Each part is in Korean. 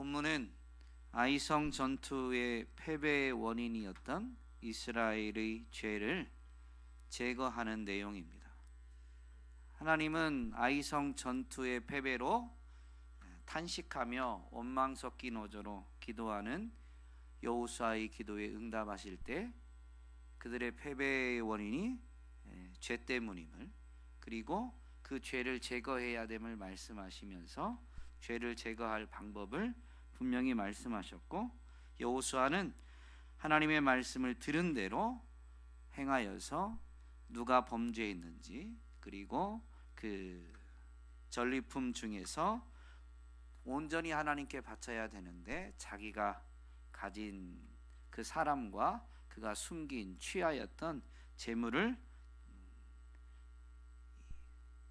본문은 아이성 전투의 패배의 원인이었던 이스라엘의 죄를 제거하는 내용입니다. 하나님은 아이성 전투의 패배로 탄식하며 원망 섞인 어조로 기도하는 여호수아의 기도에 응답하실 때 그들의 패배의 원인이 죄 때문임을, 그리고 그 죄를 제거해야 됨을 말씀하시면서 죄를 제거할 방법을 분명히 말씀하셨고, 여호수아는 하나님의 말씀을 들은 대로 행하여서 누가 범죄했는지, 그리고 그 전리품 중에서 온전히 하나님께 바쳐야 되는데 자기가 가진 그 사람과 그가 숨긴 취하였던 재물을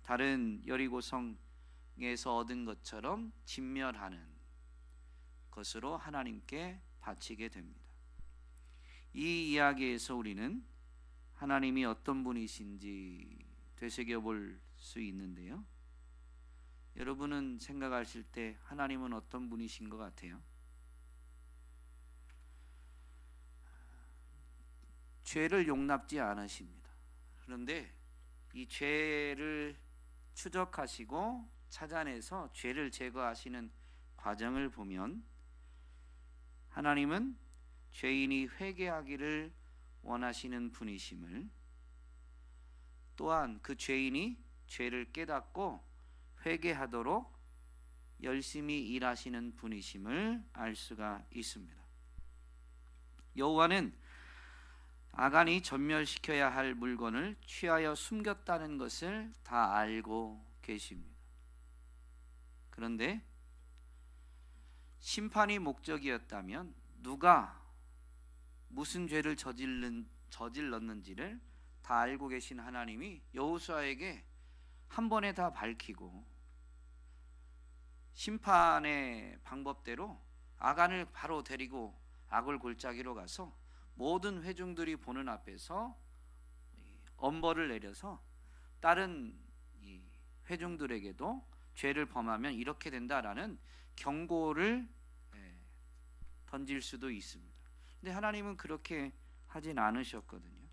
다른 여리고성에서 얻은 것처럼 진멸하는 것으로 하나님께 바치게 됩니다. 이 이야기에서 우리는 하나님이 어떤 분이신지 되새겨볼 수 있는데요. 여러분은 생각하실 때 하나님은 어떤 분이신 것 같아요? 죄를 용납지 않으십니다. 그런데 이 죄를 추적하시고 찾아내서 죄를 제거하시는 과정을 보면 하나님은 죄인이 회개하기를 원하시는 분이심을, 또한 그 죄인이 죄를 깨닫고 회개하도록 열심히 일하시는 분이심을 알 수가 있습니다. 여호와는 아간이 전멸시켜야 할 물건을 취하여 숨겼다는 것을 다 알고 계십니다. 그런데 심판이 목적이었다면 누가 무슨 죄를 저질렀는지를 다 알고 계신 하나님이 여호수아에게 한 번에 다 밝히고 심판의 방법대로 아간을 바로 데리고 악을 골짜기로 가서 모든 회중들이 보는 앞에서 엄벌을 내려서 다른 회중들에게도 죄를 범하면 이렇게 된다라는 경고를 던질 수도 있습니다. 근데 하나님은 그렇게 하진 않으셨거든요.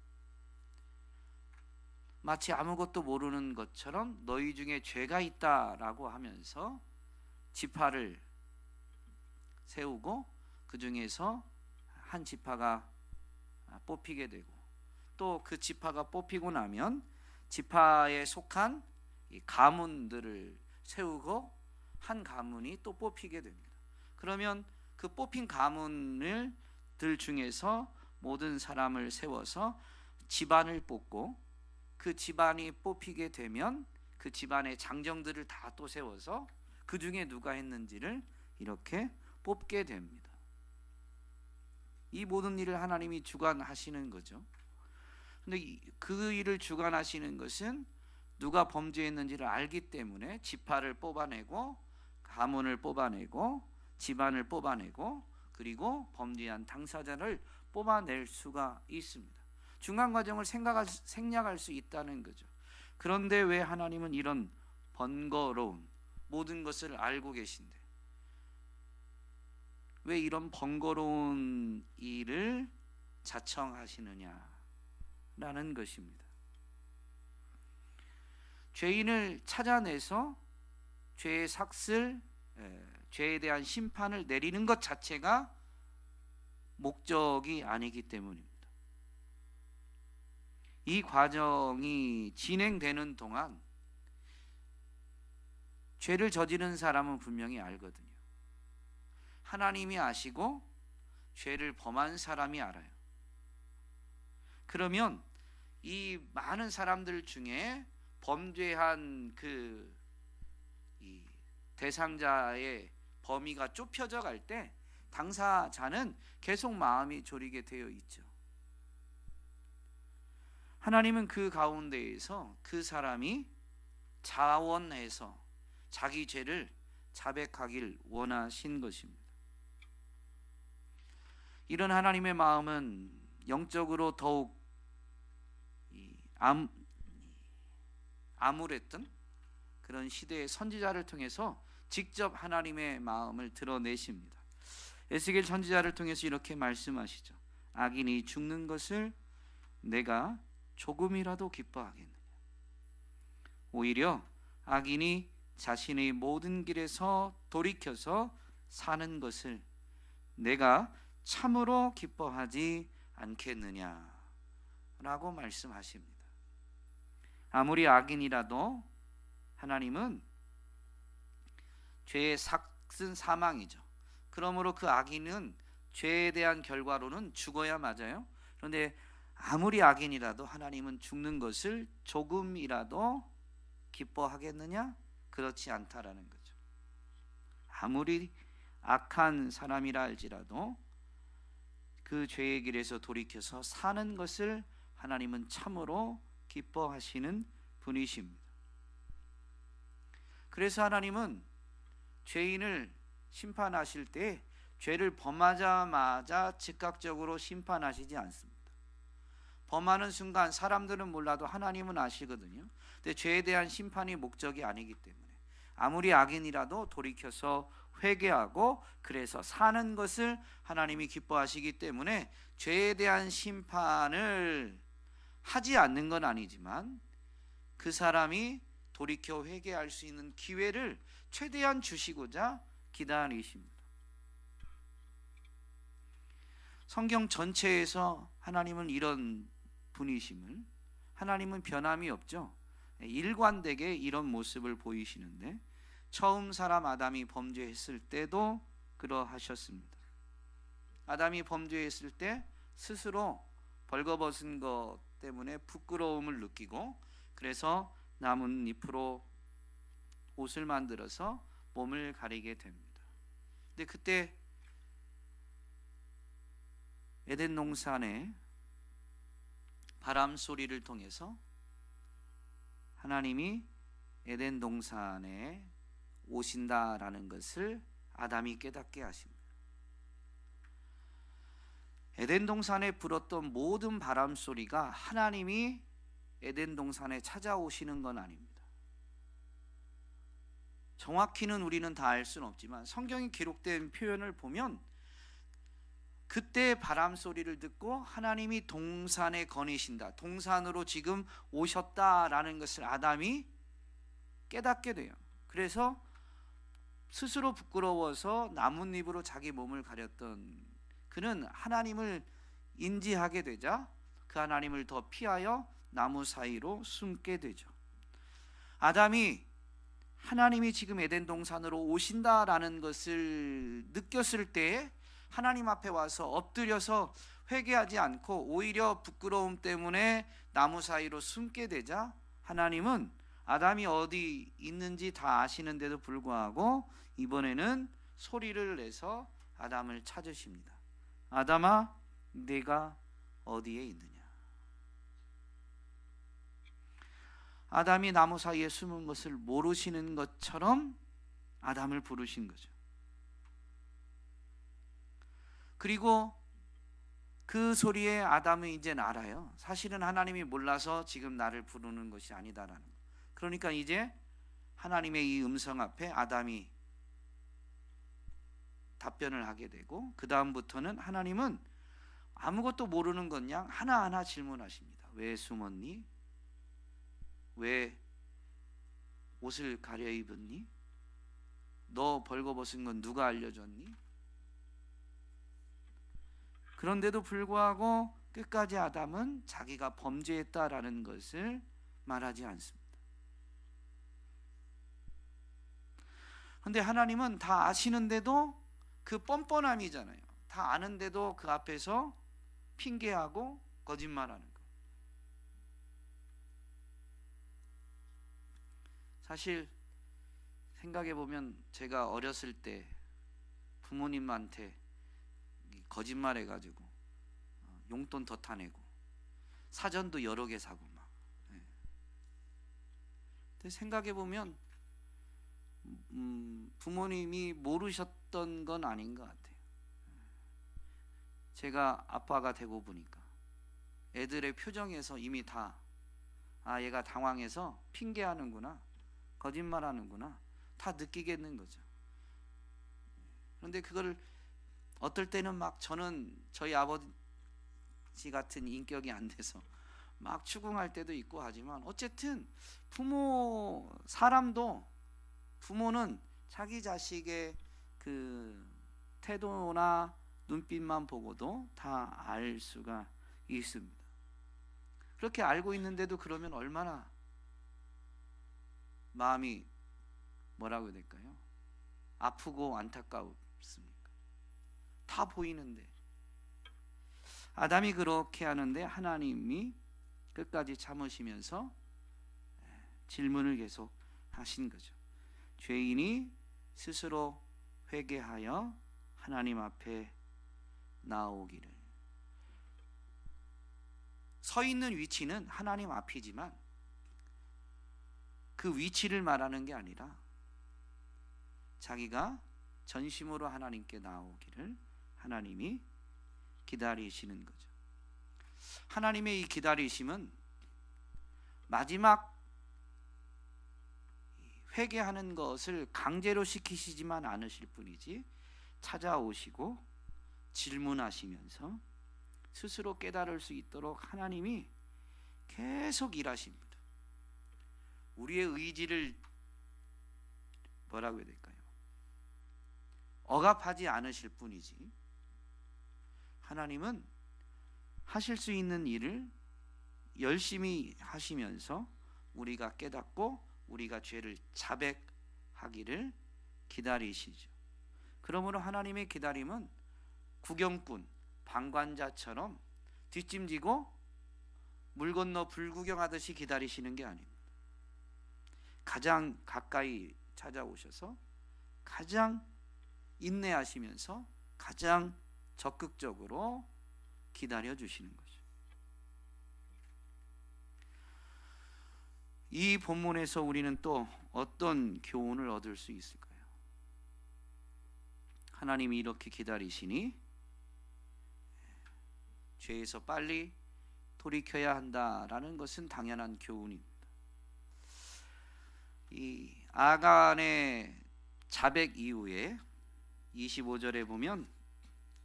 마치 아무것도 모르는 것처럼 너희 중에 죄가 있다라고 하면서 지파를 세우고 그 중에서 한 지파가 뽑히게 되고, 또 그 지파가 뽑히고 나면 지파에 속한 가문들을 세우고 한 가문이 또 뽑히게 됩니다. 그러면 그 뽑힌 가문들 중에서 모든 사람을 세워서 집안을 뽑고, 그 집안이 뽑히게 되면 그 집안의 장정들을 다 또 세워서 그 중에 누가 했는지를 이렇게 뽑게 됩니다. 이 모든 일을 하나님이 주관하시는 거죠. 근데 그 일을 주관하시는 것은 누가 범죄했는지를 알기 때문에 지파를 뽑아내고 가문을 뽑아내고 집안을 뽑아내고 그리고 범죄한 당사자를 뽑아낼 수가 있습니다. 중간 과정을 생략할 수 있다는 거죠. 그런데 왜 하나님은 이런 번거로운 모든 것을 알고 계신데 왜 이런 번거로운 일을 자청하시느냐라는 것입니다. 죄인을 찾아내서 죄의 삭슬, 죄에 대한 심판을 내리는 것 자체가 목적이 아니기 때문입니다. 이 과정이 진행되는 동안 죄를 저지른 사람은 분명히 알거든요. 하나님이 아시고 죄를 범한 사람이 알아요. 그러면 이 많은 사람들 중에 범죄한 이 대상자의 범위가 좁혀져 갈 때 당사자는 계속 마음이 졸이게 되어 있죠. 하나님은 그 가운데에서 그 사람이 자원해서 자기 죄를 자백하길 원하신 것입니다. 이런 하나님의 마음은 영적으로 더욱 암울했던 그런 시대의 선지자를 통해서 직접 하나님의 마음을 드러내십니다. 에스겔 선지자를 통해서 이렇게 말씀하시죠. 악인이 죽는 것을 내가 조금이라도 기뻐하겠느냐. 오히려 악인이 자신의 모든 길에서 돌이켜서 사는 것을 내가 참으로 기뻐하지 않겠느냐 라고 말씀하십니다. 아무리 악인이라도 하나님은 죄의 삭은 사망이죠. 그러므로 그 악인은 죄에 대한 결과로는 죽어야 맞아요. 그런데 아무리 악인이라도 하나님은 죽는 것을 조금이라도 기뻐하겠느냐? 그렇지 않다라는 거죠. 아무리 악한 사람이라 할지라도 그 죄의 길에서 돌이켜서 사는 것을 하나님은 참으로 기뻐하시는 분이십니다. 그래서 하나님은 죄인을 심판하실 때 죄를 범하자마자 즉각적으로 심판하시지 않습니다. 범하는 순간 사람들은 몰라도 하나님은 아시거든요. 근데 죄에 대한 심판이 목적이 아니기 때문에 아무리 악인이라도 돌이켜서 회개하고 그래서 사는 것을 하나님이 기뻐하시기 때문에 죄에 대한 심판을 하지 않는 건 아니지만 그 사람이 돌이켜 회개할 수 있는 기회를 최대한 주시고자 기다리십니다. 성경 전체에서 하나님은 이런 분이심을, 하나님은 변함이 없죠. 일관되게 이런 모습을 보이시는데 처음 사람 아담이 범죄했을 때도 그러하셨습니다. 아담이 범죄했을 때 스스로 벌거벗은 것 때문에 부끄러움을 느끼고 그래서 나뭇잎으로 옷을 만들어서 몸을 가리게 됩니다. 근데 그때 에덴 동산에 바람 소리를 통해서 하나님이 에덴 동산에 오신다라는 것을 아담이 깨닫게 하십니다. 에덴 동산에 불었던 모든 바람 소리가 하나님이 에덴 동산에 찾아오시는 건 아닙니다. 정확히는 우리는 다 알 수는 없지만 성경에 기록된 표현을 보면 그때 바람 소리를 듣고 하나님이 동산에 거니신다, 동산으로 지금 오셨다라는 것을 아담이 깨닫게 돼요. 그래서 스스로 부끄러워서 나뭇잎으로 자기 몸을 가렸던 그는 하나님을 인지하게 되자 그 하나님을 더 피하여 나무 사이로 숨게 되죠. 아담이 하나님이 지금 에덴 동산으로 오신다라는 것을 느꼈을 때 하나님 앞에 와서 엎드려서 회개하지 않고 오히려 부끄러움 때문에 나무 사이로 숨게 되자 하나님은 아담이 어디 있는지 다 아시는데도 불구하고 이번에는 소리를 내서 아담을 찾으십니다. 아담아, 네가 어디에 있느냐? 아담이 나무 사이에 숨은 것을 모르시는 것처럼 아담을 부르신 거죠. 그리고 그 소리에 아담은 이제는 알아요. 사실은 하나님이 몰라서 지금 나를 부르는 것이 아니다라는 거. 그러니까 이제 하나님의 이 음성 앞에 아담이 답변을 하게 되고 그 다음부터는 하나님은 아무것도 모르는 것 양 하나하나 질문하십니다. 왜 숨었니? 왜 옷을 가려 입었니? 너 벌거벗은 건 누가 알려줬니? 그런데도 불구하고 끝까지 아담은 자기가 범죄했다라는 것을 말하지 않습니다. 그런데 하나님은 다 아시는데도 그 뻔뻔함이잖아요. 다 아는데도 그 앞에서 핑계하고 거짓말하는 거. 사실 생각해 보면 제가 어렸을 때 부모님한테 거짓말해 가지고 용돈 더 타내고 사전도 여러 개 사고 막. 근데 생각해 보면 부모님이 모르셨던 건 아닌 것 같아요. 제가 아빠가 되고 보니까 애들의 표정에서 이미 다 얘가 당황해서 핑계하는구나, 거짓말하는구나, 다 느끼겠는 거죠. 그런데 그걸 어떨 때는 막 저는 저희 아버지 같은 인격이 안 돼서 막 추궁할 때도 있고 하지만 어쨌든 부모는 자기 자식의 그 태도나 눈빛만 보고도 다 알 수가 있습니다. 그렇게 알고 있는데도 그러면 얼마나 마음이 뭐라고 해야 될까요? 아프고 안타깝습니까? 다 보이는데. 아담이 그렇게 하는데 하나님이 끝까지 참으시면서 질문을 계속 하신 거죠. 죄인이 스스로 회개하여 하나님 앞에 나오기를. 서 있는 위치는 하나님 앞이지만 그 위치를 말하는 게 아니라 자기가 전심으로 하나님께 나오기를 하나님이 기다리시는 거죠. 하나님의 이 기다리심은 마지막 회개하는 것을 강제로 시키시지만 않으실 뿐이지 찾아오시고 질문하시면서 스스로 깨달을 수 있도록 하나님이 계속 일하십니다. 우리의 의지를 뭐라고 해야 될까요? 억압하지 않으실 뿐이지 하나님은 하실 수 있는 일을 열심히 하시면서 우리가 깨닫고 우리가 죄를 자백하기를 기다리시죠. 그러므로 하나님의 기다림은 구경꾼, 방관자처럼 뒷짐지고 물 건너 불구경하듯이 기다리시는 게 아닙니다. 가장 가까이 찾아오셔서 가장 인내하시면서 가장 적극적으로 기다려 주시는 거죠. 이 본문에서 우리는 또 어떤 교훈을 얻을 수 있을까요? 하나님이 이렇게 기다리시니 죄에서 빨리 돌이켜야 한다라는 것은 당연한 교훈입니다. 이 아간의 자백 이후에 25절에 보면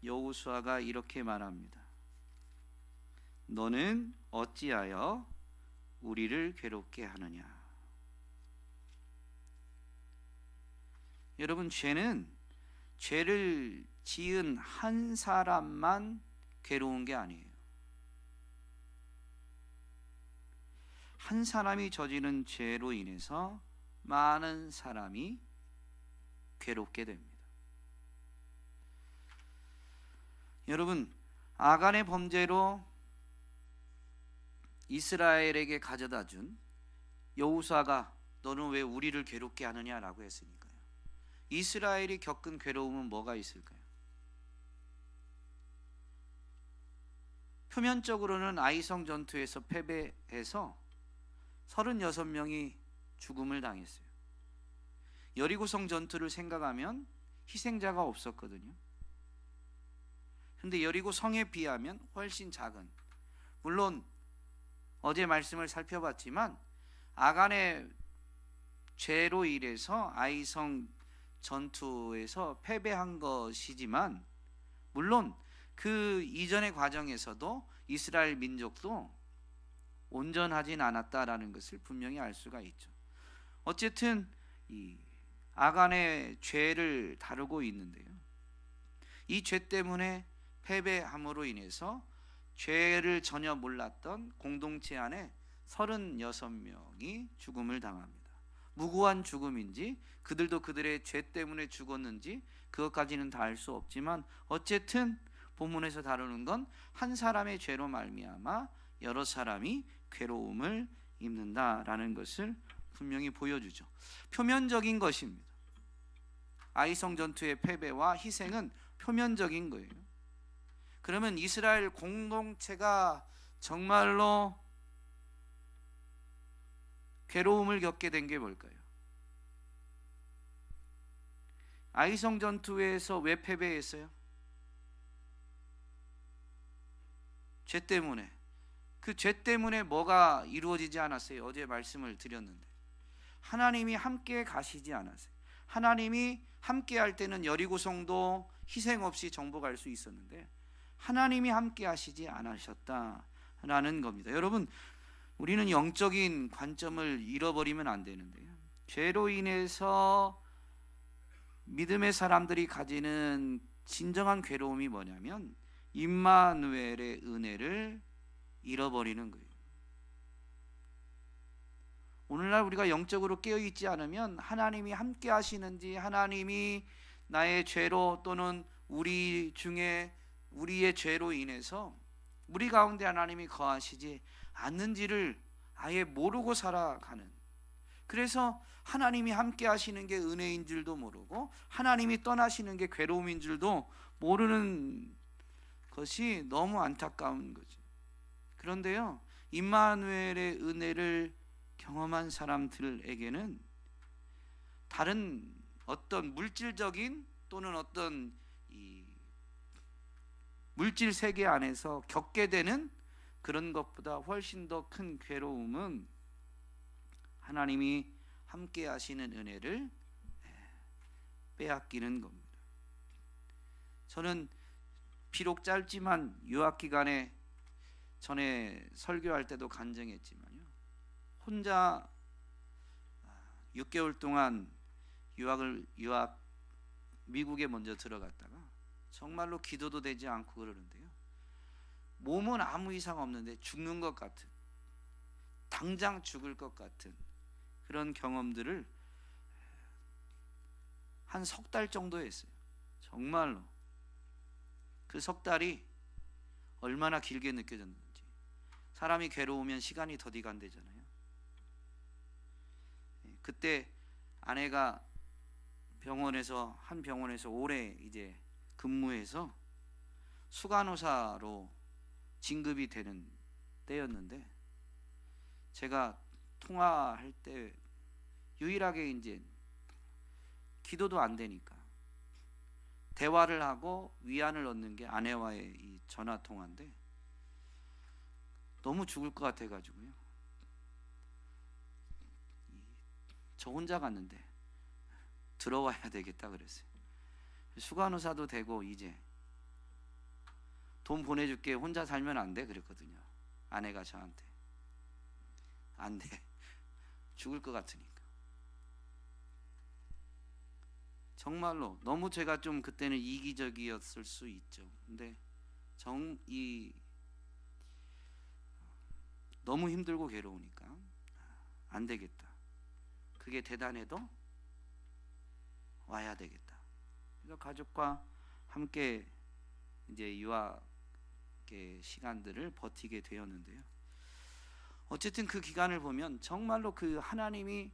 여호수아가 이렇게 말합니다. 너는 어찌하여 우리를 괴롭게 하느냐. 여러분, 죄를 지은 한 사람만 괴로운 게 아니에요. 한 사람이 저지른 죄로 인해서 많은 사람이 괴롭게 됩니다. 여러분, 아간의 범죄로 이스라엘에게 가져다 준 여호수아가 너는 왜 우리를 괴롭게 하느냐라고 했으니까요. 이스라엘이 겪은 괴로움은 뭐가 있을까요? 표면적으로는 아이성 전투에서 패배해서 36명이 죽음을 당했어요. 여리고성 전투를 생각하면 희생자가 없었거든요. 근데 여리고 성에 비하면 훨씬 작은, 물론 어제 말씀을 살펴봤지만 아간의 죄로 인해서 아이성 전투에서 패배한 것이지만 물론 그 이전의 과정에서도 이스라엘 민족도 온전하진 않았다라는 것을 분명히 알 수가 있죠. 어쨌든 이 아간의 죄를 다루고 있는데요. 이 죄 때문에 패배함으로 인해서 죄를 전혀 몰랐던 공동체 안에 36명이 죽음을 당합니다. 무고한 죽음인지 그들도 그들의 죄 때문에 죽었는지 그것까지는 다 알 수 없지만 어쨌든 본문에서 다루는 건 한 사람의 죄로 말미암아 여러 사람이 괴로움을 입는다라는 것을 분명히 보여주죠. 표면적인 것입니다. 아이성 전투의 패배와 희생은 표면적인 거예요. 그러면 이스라엘 공동체가 정말로 괴로움을 겪게 된 게 뭘까요? 아이성 전투에서 왜 패배했어요? 죄 때문에. 그 죄 때문에 뭐가 이루어지지 않았어요? 어제 말씀을 드렸는데 하나님이 함께 가시지 않았어요. 하나님이 함께 할 때는 여리고성도 희생 없이 정복할 수 있었는데 하나님이 함께 하시지 않으셨다라는 겁니다. 여러분, 우리는 영적인 관점을 잃어버리면 안 되는데요. 죄로 인해서 믿음의 사람들이 가지는 진정한 괴로움이 뭐냐면 임마누엘의 은혜를 잃어버리는 거예요. 오늘날 우리가 영적으로 깨어있지 않으면 하나님이 함께 하시는지, 하나님이 나의 죄로 또는 우리 중에 우리의 죄로 인해서 우리 가운데 하나님이 거하시지 않는지를 아예 모르고 살아가는, 그래서 하나님이 함께 하시는 게 은혜인 줄도 모르고 하나님이 떠나시는 게 괴로움인 줄도 모르는 것이 너무 안타까운 거죠. 그런데요, 임마누엘의 은혜를 경험한 사람들에게는 다른 어떤 물질적인 또는 어떤 이 물질 세계 안에서 겪게 되는 그런 것보다 훨씬 더 큰 괴로움은 하나님이 함께 하시는 은혜를 빼앗기는 겁니다. 저는 비록 짧지만 유학 기간에 전에 설교할 때도 간증했지만요, 혼자 6개월 동안 유학 미국에 먼저 들어갔다가 정말로 기도도 되지 않고 그러는데요, 몸은 아무 이상 없는데 죽는 것 같은, 당장 죽을 것 같은 그런 경험들을 한 석 달 정도 했어요. 정말로 그 석 달이 얼마나 길게 느껴졌는지. 사람이 괴로우면 시간이 더디 간대잖아요. 그때 아내가 한 병원에서 오래 이제 근무해서 수간호사로 진급이 되는 때였는데, 제가 통화할 때 유일하게 이제 기도도 안 되니까 대화를 하고 위안을 얻는 게 아내와의 이 전화 통화인데, 너무 죽을 것 같아 가지고요, 저 혼자 갔는데 들어와야 되겠다 그랬어요. 수간호사도 되고 이제 돈 보내줄게, 혼자 살면 안 돼 그랬거든요. 아내가 저한테 안 돼, 죽을 것 같으니까. 정말로 너무 제가 좀 그때는 이기적이었을 수 있죠. 근데 너무 힘들고 괴로우니까 안 되겠다, 그게 대단해도 와야 되겠다. 그래서 가족과 함께 이제 유학의 시간들을 버티게 되었는데요, 어쨌든 그 기간을 보면 정말로 그 하나님이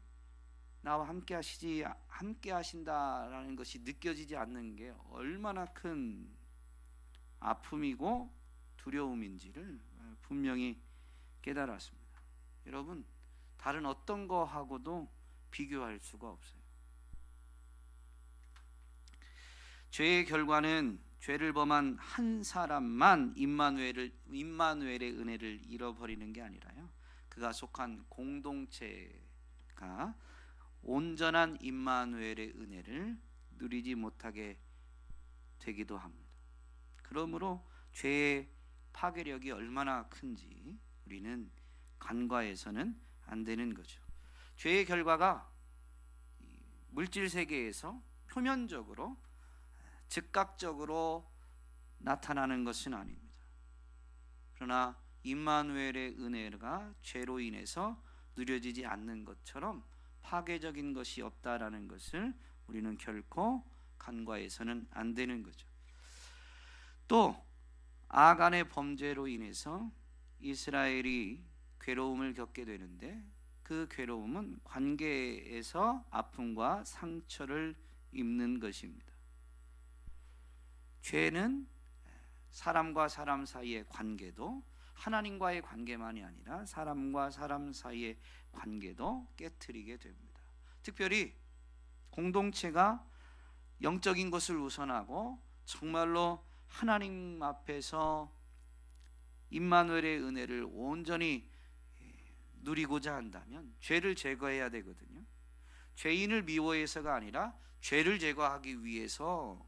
나와 함께 하신다라는 것이 느껴지지 않는 게 얼마나 큰 아픔이고 두려움인지를 분명히 깨달았습니다. 여러분, 다른 어떤 거하고도 비교할 수가 없어요. 죄의 결과는 죄를 범한 한 사람만 임마누엘의 은혜를 잃어버리는 게 아니라요, 그가 속한 공동체가 온전한 임마누엘의 은혜를 누리지 못하게 되기도 합니다. 그러므로 죄의 파괴력이 얼마나 큰지 우리는 간과해서는 안 되는 거죠. 죄의 결과가 물질 세계에서 표면적으로 즉각적으로 나타나는 것은 아닙니다. 그러나 임마누엘의 은혜가 죄로 인해서 누려지지 않는 것처럼 파괴적인 것이 없다라는 것을 우리는 결코 간과해서는 안 되는 거죠. 또 아간의 범죄로 인해서 이스라엘이 괴로움을 겪게 되는데, 그 괴로움은 관계에서 아픔과 상처를 입는 것입니다. 죄는 사람과 사람 사이의 관계도, 하나님과의 관계만이 아니라 사람과 사람 사이의 관계도 깨트리게 됩니다. 특별히 공동체가 영적인 것을 우선하고 정말로 하나님 앞에서 임마누엘의 은혜를 온전히 누리고자 한다면 죄를 제거해야 되거든요. 죄인을 미워해서가 아니라 죄를 제거하기 위해서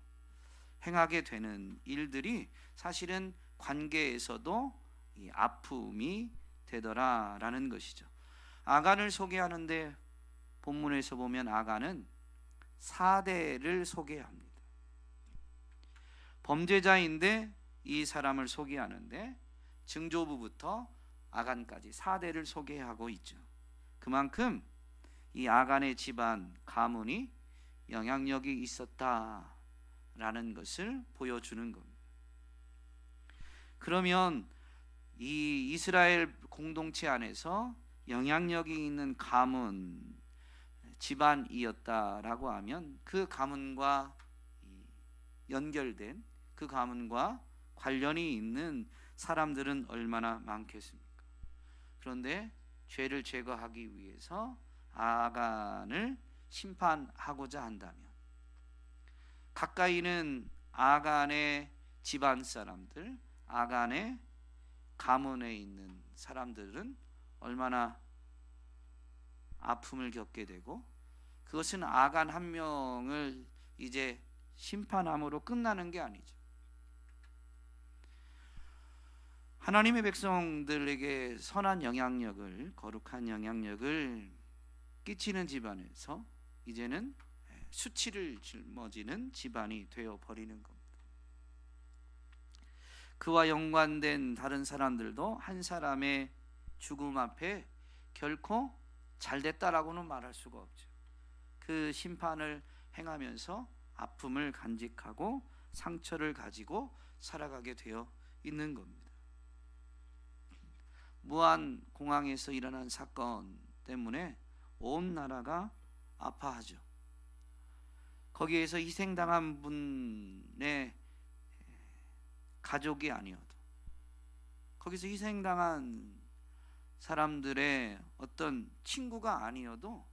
행하게 되는 일들이 사실은 관계에서도 이 아픔이 되더라라는 것이죠. 아간을 소개하는데 본문에서 보면 아간은 4대를 소개합니다. 범죄자인데 이 사람을 소개하는데 증조부부터 아간까지 4대를 소개하고 있죠. 그만큼 이 아간의 집안 가문이 영향력이 있었다라는 것을 보여주는 겁니다. 그러면 이 이스라엘 공동체 안에서 영향력이 있는 가문 집안이었다라고 하면 그 가문과 연결된 그 가문과 관련이 있는 사람들은 얼마나 많겠습니까? 그런데 죄를 제거하기 위해서 아간을 심판하고자 한다면 가까이는 아간의 집안 사람들, 아간의 가문에 있는 사람들은 얼마나 아픔을 겪게 되고 그것은 아간 한 명을 이제 심판함으로 끝나는 게 아니죠. 하나님의 백성들에게 선한 영향력을, 거룩한 영향력을 끼치는 집안에서 이제는 수치를 짊어지는 집안이 되어버리는 겁니다. 그와 연관된 다른 사람들도 한 사람의 죽음 앞에 결코 잘됐다라고는 말할 수가 없죠. 그 심판을 행하면서 아픔을 간직하고 상처를 가지고 살아가게 되어 있는 겁니다. 무안 공항에서 일어난 사건 때문에 온 나라가 아파하죠. 거기에서 희생당한 분의 가족이 아니어도 거기서 희생당한 사람들의 어떤 친구가 아니어도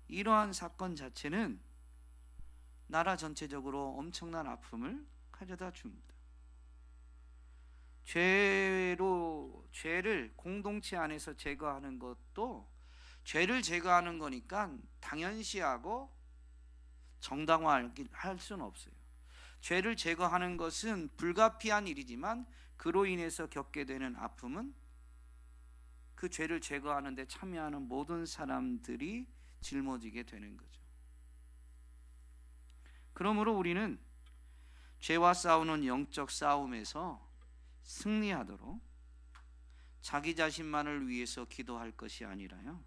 이러한 사건 자체는 나라 전체적으로 엄청난 아픔을 가져다 줍니다. 죄를 공동체 안에서 제거하는 것도 죄를 제거하는 거니까 당연시하고 정당화할 수는 없어요. 죄를 제거하는 것은 불가피한 일이지만 그로 인해서 겪게 되는 아픔은 그 죄를 제거하는 데 참여하는 모든 사람들이 짊어지게 되는 거죠. 그러므로 우리는 죄와 싸우는 영적 싸움에서 승리하도록 자기 자신만을 위해서 기도할 것이 아니라요,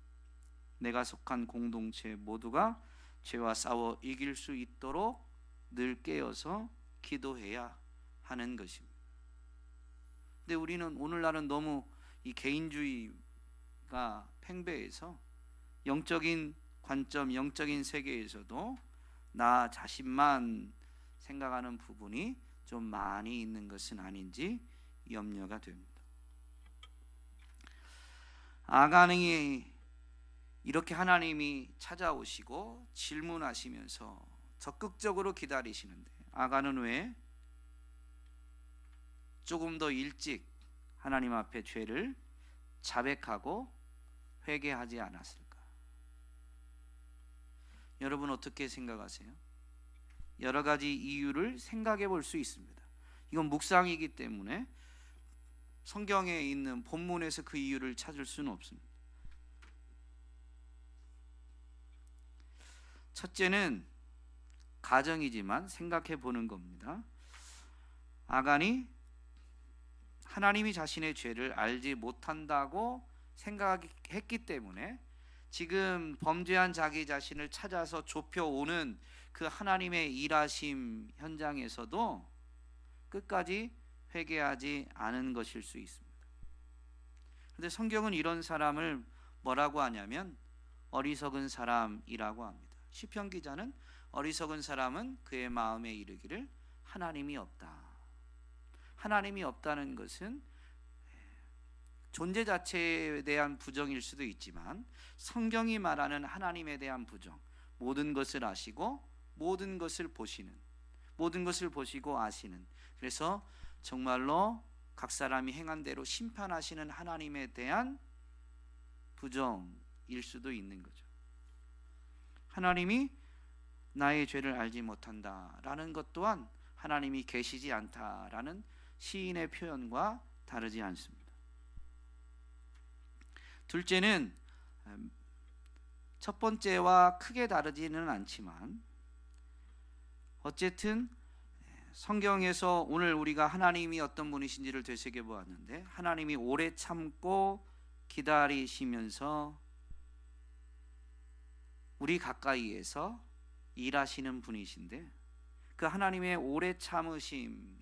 내가 속한 공동체 모두가 죄와 싸워 이길 수 있도록 늘 깨어서 기도해야 하는 것입니다. 근데 우리는 오늘날은 너무 이 개인주의가 팽배해서 영적인 관점, 영적인 세계에서도 나 자신만 생각하는 부분이 좀 많이 있는 것은 아닌지 염려가 됩니다. 아간이 이렇게 하나님이 찾아오시고 질문하시면서 적극적으로 기다리시는데 아간은 왜 조금 더 일찍 하나님 앞에 죄를 자백하고 회개하지 않았을까? 여러분 어떻게 생각하세요? 여러 가지 이유를 생각해 볼 수 있습니다. 이건 묵상이기 때문에 성경에 있는 본문에서 그 이유를 찾을 수는 없습니다. 첫째는 가정이지만 생각해 보는 겁니다. 아간이 하나님이 자신의 죄를 알지 못한다고 생각했기 때문에 지금 범죄한 자기 자신을 찾아서 좁혀오는 그 하나님의 일하심 현장에서도 끝까지 회개하지 않은 것일 수 있습니다. 그런데 성경은 이런 사람을 뭐라고 하냐면 어리석은 사람이라고 합니다. 시편 기자는 어리석은 사람은 그의 마음에 이르기를 하나님이 없다. 하나님이 없다는 것은 존재 자체에 대한 부정일 수도 있지만 성경이 말하는 하나님에 대한 부정, 모든 것을 아시고 모든 것을 보시는, 모든 것을 보시고 아시는, 그래서 정말로 각 사람이 행한 대로 심판하시는 하나님에 대한 부정일 수도 있는 거죠. 하나님이 나의 죄를 알지 못한다라는 것 또한 하나님이 계시지 않다라는 시인의 표현과 다르지 않습니다. 둘째는 첫 번째와 크게 다르지는 않지만 어쨌든 성경에서 오늘 우리가 하나님이 어떤 분이신지를 되새겨 보았는데, 하나님이 오래 참고 기다리시면서 우리 가까이에서 일하시는 분이신데, 그 하나님의 오래 참으심,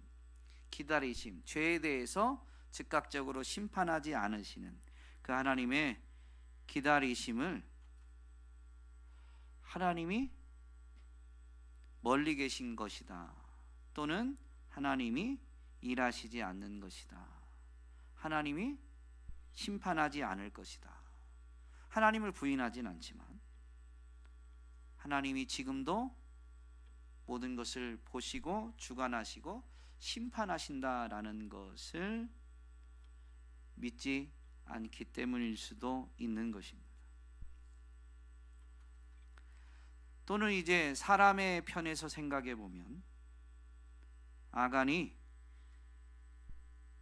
기다리심, 죄에 대해서 즉각적으로 심판하지 않으시는 그 하나님의 기다리심을 하나님이 멀리 계신 것이다, 또는 하나님이 일하시지 않는 것이다, 하나님이 심판하지 않을 것이다, 하나님을 부인하진 않지만 하나님이 지금도 모든 것을 보시고 주관하시고 심판하신다라는 것을 믿지 않기 때문일 수도 있는 것입니다. 또는 이제 사람의 편에서 생각해 보면, 아간이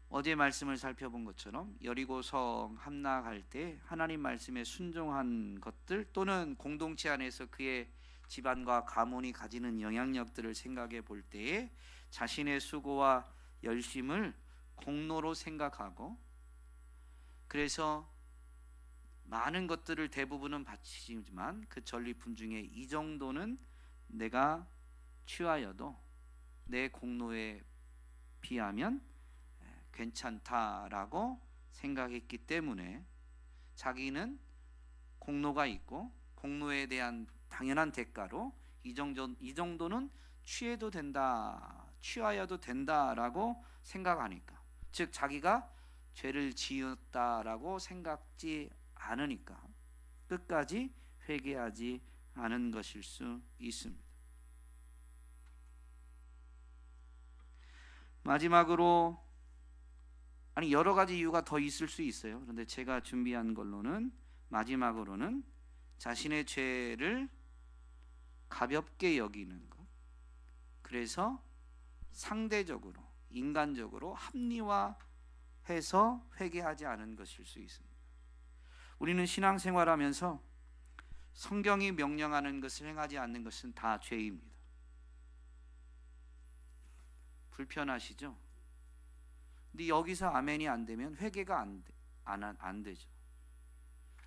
어제 말씀을 살펴본 것처럼 여리고성 함락할 때 하나님 말씀에 순종한 것들, 또는 공동체 안에서 그의 집안과 가문이 가지는 영향력들을 생각해 볼 때에 자신의 수고와 열심을 공로로 생각하고, 그래서 많은 것들을 대부분은 바치지만 그 전리품 중에 이 정도는 내가 취하여도 내 공로에 비하면 괜찮다라고 생각했기 때문에 자기는 공로가 있고 공로에 대한 당연한 대가로 이 정도는 취해도 된다, 취하여도 된다라고 생각하니까, 즉 자기가 죄를 지었다라고 생각지 않으니까 끝까지 회개하지 않은 것일 수 있습니다. 마지막으로, 여러 가지 이유가 더 있을 수 있어요. 그런데 제가 준비한 걸로는 마지막으로는 자신의 죄를 가볍게 여기는 것, 그래서 상대적으로 인간적으로 합리화해서 회개하지 않은 것일 수 있습니다. 우리는 신앙생활하면서 성경이 명령하는 것을 행하지 않는 것은 다 죄입니다. 불편하시죠? 근데 여기서 아멘이 안 되면 회개가 안 되죠.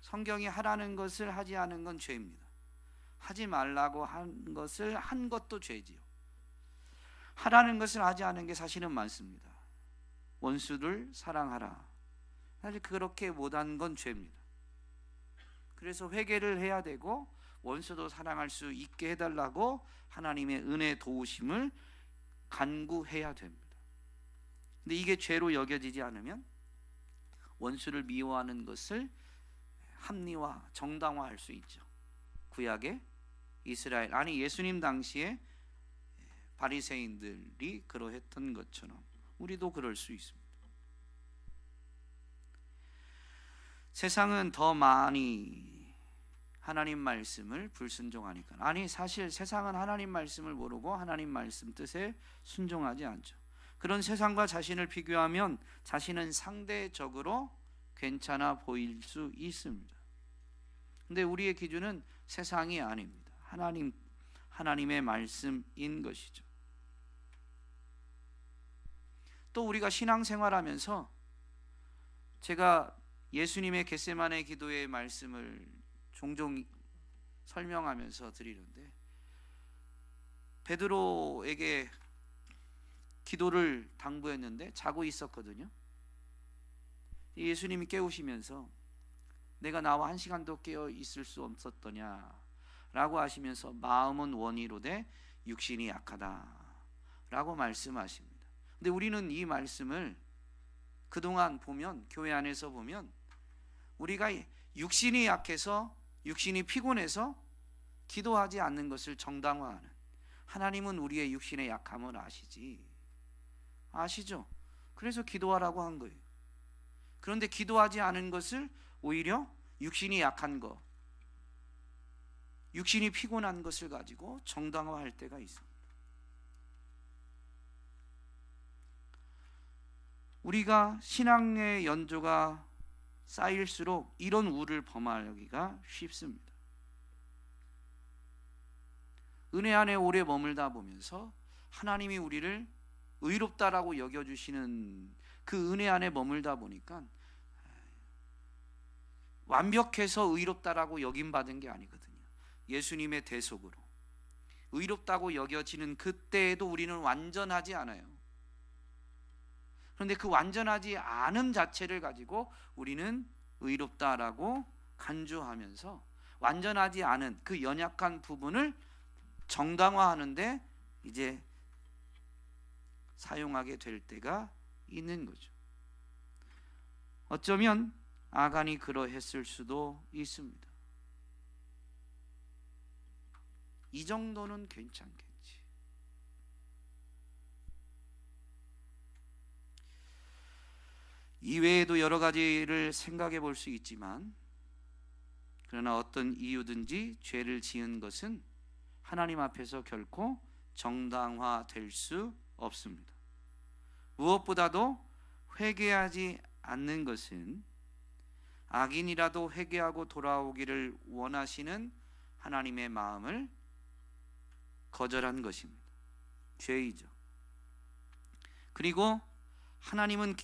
성경이 하라는 것을 하지 않은 건 죄입니다. 하지 말라고 한 것을 한 것도 죄지요. 하라는 것을 하지 않은 게 사실은 많습니다. 원수를 사랑하라, 사실 그렇게 못한 건 죄입니다. 그래서 회개를 해야 되고 원수도 사랑할 수 있게 해달라고 하나님의 은혜 도우심을 간구해야 됩니다. 근데 이게 죄로 여겨지지 않으면 원수를 미워하는 것을 합리화, 정당화할 수 있죠. 구약의 이스라엘, 예수님 당시에 바리새인들이 그러했던 것처럼 우리도 그럴 수 있습니다. 세상은 더 많이 하나님 말씀을 불순종하니까, 사실 세상은 하나님 말씀을 모르고 하나님 말씀 뜻에 순종하지 않죠. 그런 세상과 자신을 비교하면 자신은 상대적으로 괜찮아 보일 수 있습니다. 근데 우리의 기준은 세상이 아닙니다. 하나님의 말씀인 것이죠. 또 우리가 신앙생활하면서, 제가 예수님의 겟세마네 기도의 말씀을 종종 설명하면서 드리는데, 베드로에게 기도를 당부했는데 자고 있었거든요. 예수님이 깨우시면서 내가 나와 한 시간도 깨어 있을 수 없었더냐 라고 하시면서 마음은 원이로되 육신이 약하다 라고 말씀하십니다. 근데 우리는 이 말씀을 그동안 보면, 교회 안에서 보면, 우리가 육신이 약해서, 육신이 피곤해서 기도하지 않는 것을 정당화하는, 하나님은 우리의 육신의 약함을 아시죠? 그래서 기도하라고 한 거예요. 그런데 기도하지 않은 것을 오히려 육신이 약한 거, 육신이 피곤한 것을 가지고 정당화할 때가 있습니다. 우리가 신앙의 연조가 쌓일수록 이런 우를 범하기가 쉽습니다. 은혜 안에 오래 머물다 보면서 하나님이 우리를 의롭다라고 여겨주시는 그 은혜 안에 머물다 보니까 완벽해서 의롭다라고 여김받은 게 아니거든요. 예수님의 대속으로 의롭다고 여겨지는 그때에도 우리는 완전하지 않아요. 그런데 그 완전하지 않은 자체를 가지고 우리는 의롭다라고 간주하면서 완전하지 않은 그 연약한 부분을 정당화하는데 이제 사용하게 될 때가 있는 거죠. 어쩌면 아간이 그러했을 수도 있습니다. 이 정도는 괜찮겠지. 이외에도 여러 가지를 생각해 볼 수 있지만, 그러나 어떤 이유든지 죄를 지은 것은 하나님 앞에서 결코 정당화될 수 없습니다. 무엇보다도 회개하지 않는 것은 악인이라도 회개하고 돌아오기를 원하시는 하나님의 마음을 거절한 것입니다. 죄이죠. 그리고 하나님은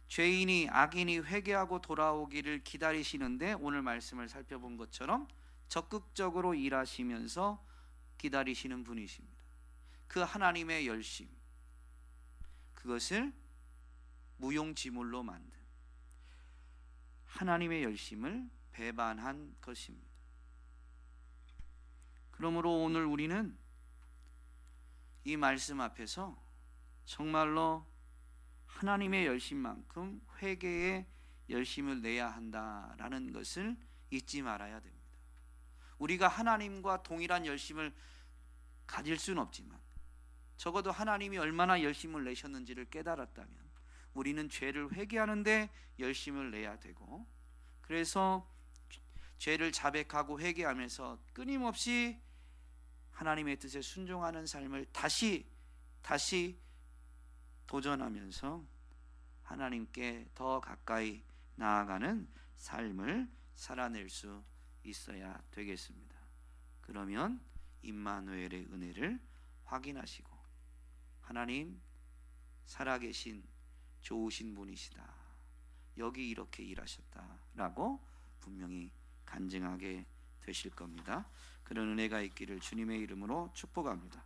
죄인이 악인이 회개하고 돌아오기를 기다리시는데 오늘 말씀을 살펴본 것처럼 적극적으로 일하시면서 기다리시는 분이십니다. 그 하나님의 열심, 그것을 무용지물로 만든 하나님의 열심을 배반한 것입니다. 그러므로 오늘 우리는 이 말씀 앞에서 정말로 하나님의 열심만큼 회개의 열심을 내야 한다라는 것을 잊지 말아야 됩니다. 우리가 하나님과 동일한 열심을 가질 수는 없지만 적어도 하나님이 얼마나 열심을 내셨는지를 깨달았다면 우리는 죄를 회개하는데 열심을 내야 되고, 그래서 죄를 자백하고 회개하면서 끊임없이 하나님의 뜻에 순종하는 삶을 다시 도전하면서 하나님께 더 가까이 나아가는 삶을 살아낼 수 있어야 되겠습니다. 그러면 임마누엘의 은혜를 확인하시고 하나님 살아계신 좋으신 분이시다, 여기 이렇게 일하셨다라고 분명히 간증하게 되실 겁니다. 그런 은혜가 있기를 주님의 이름으로 축복합니다.